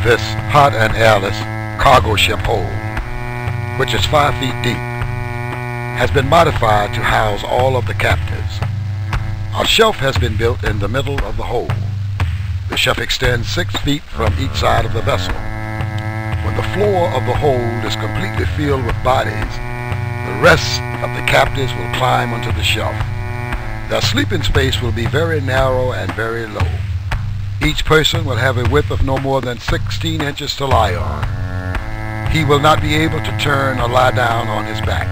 This hot and airless cargo ship hold, which is 5 feet deep, has been modified to house all of the captives. A shelf has been built in the middle of the hold. The shelf extends 6 feet from each side of the vessel. When the floor of the hold is completely filled with bodies, the rest of the captives will climb onto the shelf. Their sleeping space will be very narrow and very low. Each person will have a width of no more than 16 inches to lie on. He will not be able to turn or lie down on his back.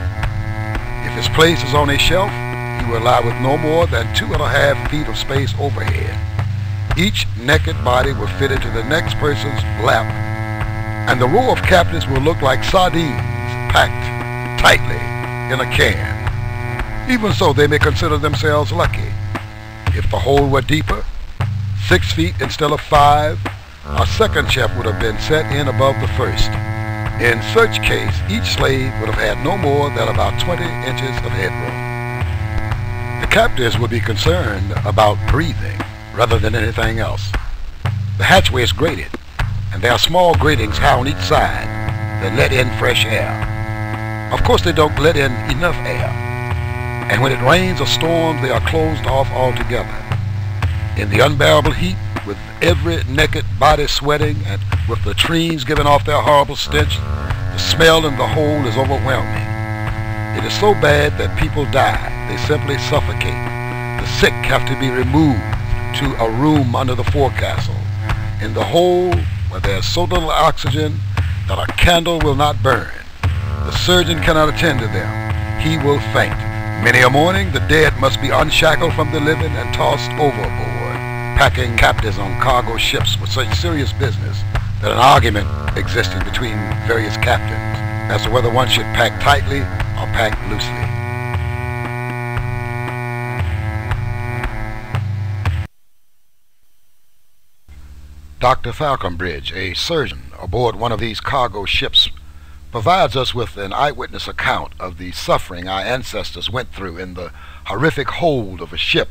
If his place is on a shelf, he will lie with no more than 2.5 feet of space overhead. Each naked body will fit into the next person's lap, and the row of captives will look like sardines packed tightly in a can. Even so, they may consider themselves lucky. If the hole were deeper, 6 feet instead of 5, a second shelf would have been set in above the first. In such case, each slave would have had no more than about 20 inches of headroom. The captives would be concerned about breathing rather than anything else. The hatchway is grated, and there are small gratings high on each side that let in fresh air. Of course, they don't let in enough air, and when it rains or storms, they are closed off altogether. In the unbearable heat, with every naked body sweating and with latrines giving off their horrible stench, the smell in the hold is overwhelming. It is so bad that people die. They simply suffocate. The sick have to be removed to a room under the forecastle. In the hold, where there is so little oxygen that a candle will not burn, the surgeon cannot attend to them. He will faint. Many a morning, the dead must be unshackled from the living and tossed overboard. Packing captives on cargo ships was such serious business that an argument existed between various captains as to whether one should pack tightly or pack loosely. Dr. Falconbridge, a surgeon aboard one of these cargo ships, provides us with an eyewitness account of the suffering our ancestors went through in the horrific hold of a ship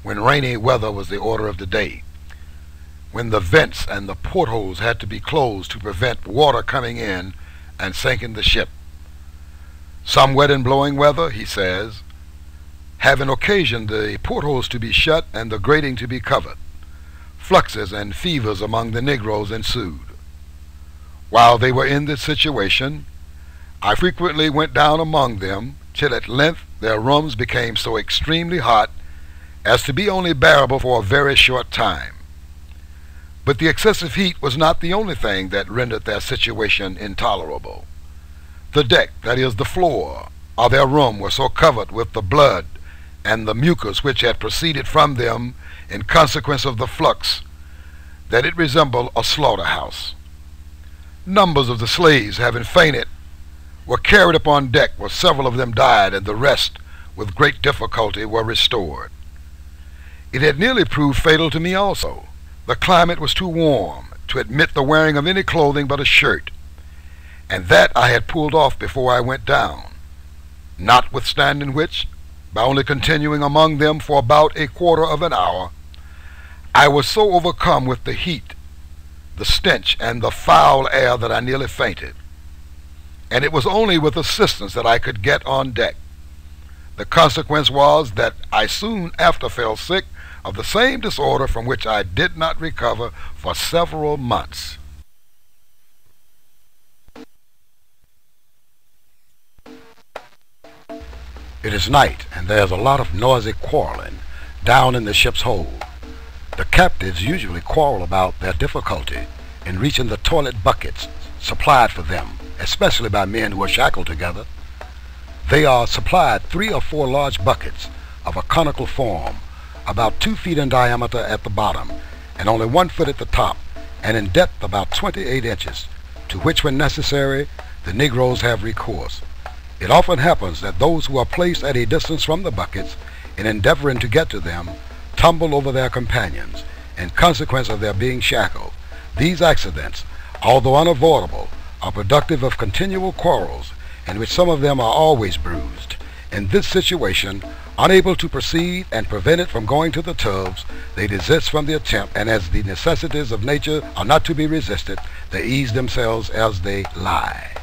when rainy weather was the order of the day, when the vents and the portholes had to be closed to prevent water coming in and sinking the ship. Some wet and blowing weather, he says, having occasioned the portholes to be shut and the grating to be covered, fluxes and fevers among the Negroes ensued. While they were in this situation, I frequently went down among them, till at length their rooms became so extremely hot as to be only bearable for a very short time. But the excessive heat was not the only thing that rendered their situation intolerable. The deck, that is the floor, of their room was so covered with the blood and the mucus which had proceeded from them in consequence of the flux that it resembled a slaughterhouse. Numbers of the slaves, having fainted, were carried upon deck, where several of them died, and the rest, with great difficulty, were restored. It had nearly proved fatal to me also. The climate was too warm to admit the wearing of any clothing but a shirt, and that I had pulled off before I went down, notwithstanding which, by only continuing among them for about a quarter of an hour, I was so overcome with the heat, the stench, and the foul air that I nearly fainted, and it was only with assistance that I could get on deck. The consequence was that I soon after fell sick of the same disorder from which I did not recover for several months. It is night, and there's a lot of noisy quarreling down in the ship's hold. The captives usually quarrel about their difficulty in reaching the toilet buckets supplied for them, especially by men who are shackled together. They are supplied 3 or 4 large buckets of a conical form, about 2 feet in diameter at the bottom and only 1 foot at the top, and in depth about 28 inches, to which when necessary the Negroes have recourse. It often happens that those who are placed at a distance from the buckets, in endeavoring to get to them, tumble over their companions in consequence of their being shackled. These accidents, although unavoidable, are productive of continual quarrels, in which some of them are always bruised, In this situation, unable to proceed and prevented from going to the tubs, they desist from the attempt, and as the necessities of nature are not to be resisted, they ease themselves as they lie.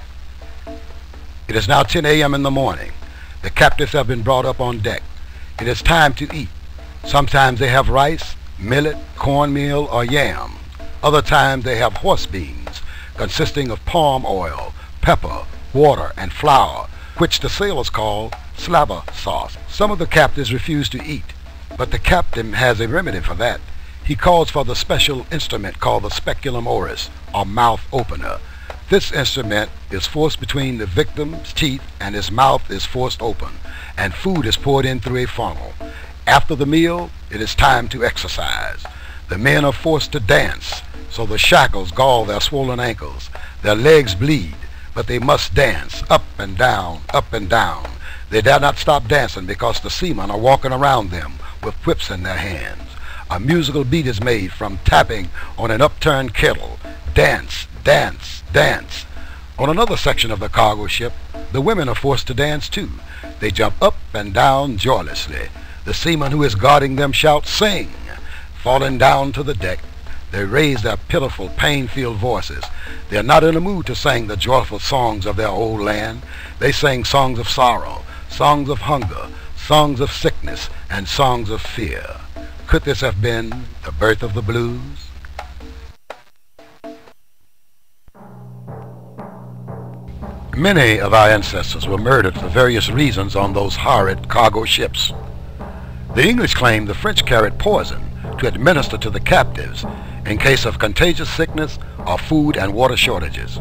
It is now 10 a.m. in the morning. The captives have been brought up on deck. It is time to eat. Sometimes they have rice, millet, cornmeal, or yam. Other times they have horse beans, consisting of palm oil, pepper, water, and flour, which the sailors call slabber sauce. Some of the captives refuse to eat, but the captain has a remedy for that. He calls for the special instrument called the speculum oris, or mouth opener. This instrument is forced between the victim's teeth, and his mouth is forced open, and food is poured in through a funnel. After the meal, it is time to exercise. The men are forced to dance, so the shackles gall their swollen ankles. Their legs bleed, but they must dance up and down, up and down. They dare not stop dancing because the seamen are walking around them with whips in their hands. A musical beat is made from tapping on an upturned kettle. Dance, dance, dance. On another section of the cargo ship, the women are forced to dance too. They jump up and down joyously. The seaman who is guarding them shouts, "Sing!" Falling down to the deck, they raise their pitiful, pain-filled voices. They are not in the mood to sing the joyful songs of their old land. They sing songs of sorrow, songs of hunger, songs of sickness, and songs of fear. Could this have been the birth of the blues? Many of our ancestors were murdered for various reasons on those horrid cargo ships. The English claimed the French carried poison to administer to the captives in case of contagious sickness or food and water shortages.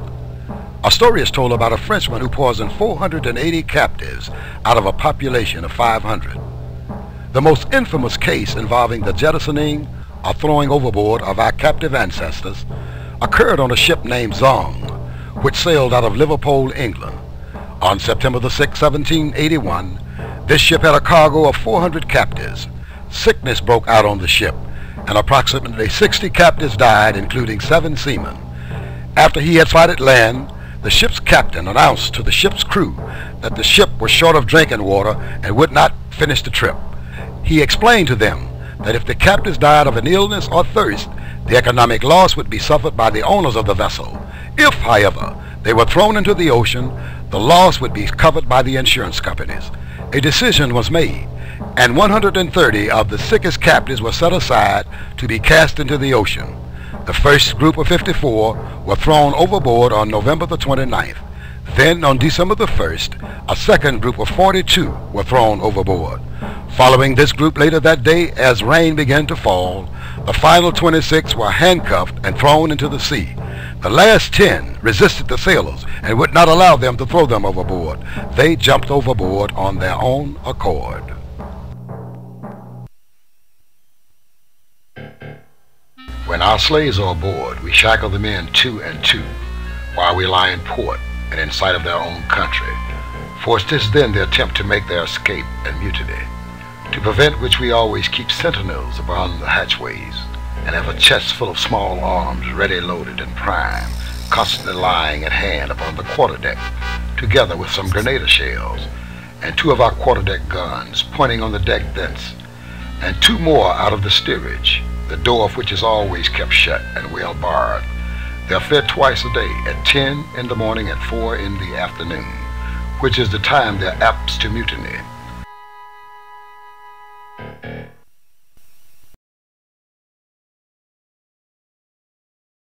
A story is told about a Frenchman who poisoned 480 captives out of a population of 500. The most infamous case involving the jettisoning or throwing overboard of our captive ancestors occurred on a ship named Zong, which sailed out of Liverpool, England. On September the 6th, 1781, this ship had a cargo of 400 captives. Sickness broke out on the ship, and approximately 60 captives died, including 7 seamen. After he had sighted land, the ship's captain announced to the ship's crew that the ship was short of drinking water and would not finish the trip. He explained to them that if the captives died of an illness or thirst, the economic loss would be suffered by the owners of the vessel. If, however, they were thrown into the ocean, the loss would be covered by the insurance companies. A decision was made, and 130 of the sickest captives were set aside to be cast into the ocean. The first group of 54 were thrown overboard on November the 29th. Then, on December the 1st, a second group of 42 were thrown overboard. Following this group later that day, as rain began to fall, the final 26 were handcuffed and thrown into the sea. The last 10 resisted the sailors and would not allow them to throw them overboard. They jumped overboard on their own accord. When our slaves are aboard, we shackle them in 2 and 2, while we lie in port and in sight of their own country. For it is then they attempt to make their escape and mutiny, to prevent which we always keep sentinels upon the hatchways, and have a chest full of small arms ready loaded and primed, constantly lying at hand upon the quarterdeck, together with some grenadier shells, and 2 of our quarterdeck guns pointing on the deck thence, and 2 more out of the steerage, the door of which is always kept shut and well barred. They are fed twice a day, at 10 in the morning and 4 in the afternoon, which is the time they are apt to mutiny.